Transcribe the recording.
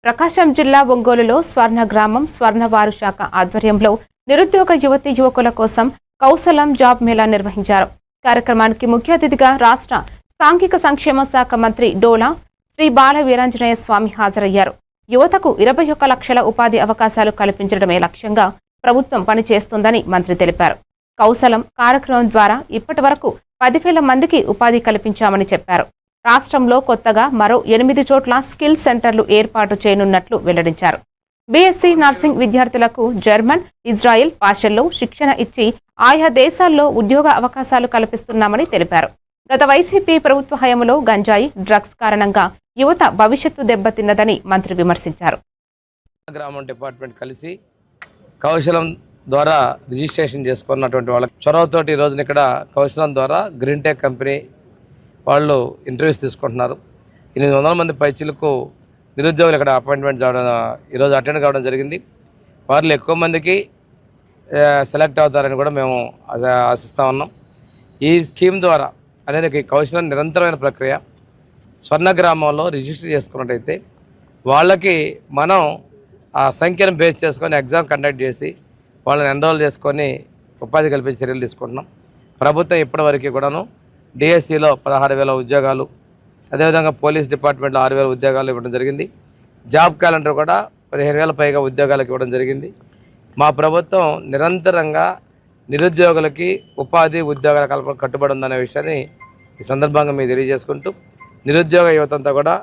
ప్రకాశం జిల్లా ఒంగోలులో స్వర్ణ గ్రామం స్వర్ణవారు శాఖ ఆధ్వర్యంలో నిరుద్యోగ యువతీ యువకుల కోసం కౌశలం జాబ్ మేళా నిర్వహించారు. కార్యక్రమానికి ముఖ్య అతిథిగా రాష్ట్ర సాంఘిక సంక్షేమ శాఖ మంత్రి డోలా శ్రీ బాల వీరాంజనేయ స్వామి హాజరయ్యారు. యువతకు 21 లక్షల ఉపాధి అవకాశాలు కల్పించడమే లక్ష్యంగా ప్రభుత్వం పనిచేస్తుందని మంత్రి తెలిపారు. కౌశలం కార్యక్రమం ద్వారా ఇప్పటి వరకు 10,000 మందికి ఉపాధి కల్పించామని చెప్పారు. రాష్ట్రంలో కొత్తగా మరో 8 చోట్ల స్కిల్ సెంటర్లు ఏర్పాటు చేయనున్నట్లు వెల్లడించారు. బీఎస్సీ నర్సింగ్ విద్యార్థులకు జర్మన్, ఇజ్రాయెల్ భాషల్లో శిక్షణ ఇచ్చి ఆయా దేశాల్లో ఉద్యోగ అవకాశాలు కల్పిస్తున్నామని తెలిపారు. గత వైసీపీ ప్రభుత్వ హయాంలో గంజాయి, డ్రగ్స్ కారణంగా యువత భవిష్యత్తు దెబ్బతిన్నదని మంత్రి విమర్శించారు. గ్రామం డిపార్ట్మెంట్ కలిసి కౌశలం ద్వారా రిజిస్ట్రేషన్ చేసుకున్నటువంటి వాళ్ళకి చొరవతోటి ఈ రోజున ఇక్కడ కౌశలం ద్వారా గ్రీన్ టెక్ కంపెనీ వాళ్ళు ఇంటర్వ్యూస్ తీసుకుంటున్నారు. 800 మంది పైచీలకు నిరుద్యోగులు ఇక్కడ అపాయింట్మెంట్ ఈరోజు అటెండ్ కావడం జరిగింది. వారిలో ఎక్కువ మందికి సెలెక్ట్ అవుతారని కూడా మేము ఆశిస్తూ ఉన్నాం. ఈ స్కీమ్ ద్వారా అనేది కౌశలం నిరంతరమైన ప్రక్రియ. స్వర్ణ గ్రామంలో రిజిస్టర్ చేసుకున్నట్టయితే వాళ్ళకి మనం ఆ సంఖ్యను బేస్ చేసుకొని ఎగ్జామ్ కండక్ట్ చేసి వాళ్ళని ఎన్రోల్ చేసుకొని ఉపాధి కల్పించే చర్యలు తీసుకుంటున్నాం. ప్రభుత్వం ఇప్పటివరకు కూడాను డిఎస్సిలో 16,000 ఉద్యోగాలు, అదేవిధంగా పోలీస్ డిపార్ట్మెంట్లో 6,000 ఉద్యోగాలు ఇవ్వడం జరిగింది. జాబ్ క్యాలెండర్ కూడా 15,000 పైగా ఉద్యోగాలకు ఇవ్వడం జరిగింది. మా ప్రభుత్వం నిరంతరంగా నిరుద్యోగులకి ఉపాధి ఉద్యోగాల కల్పన కట్టుబడి ఉందనే విషయాన్ని ఈ సందర్భంగా మీకు తెలియజేసుకుంటూ నిరుద్యోగ యువతంతా కూడా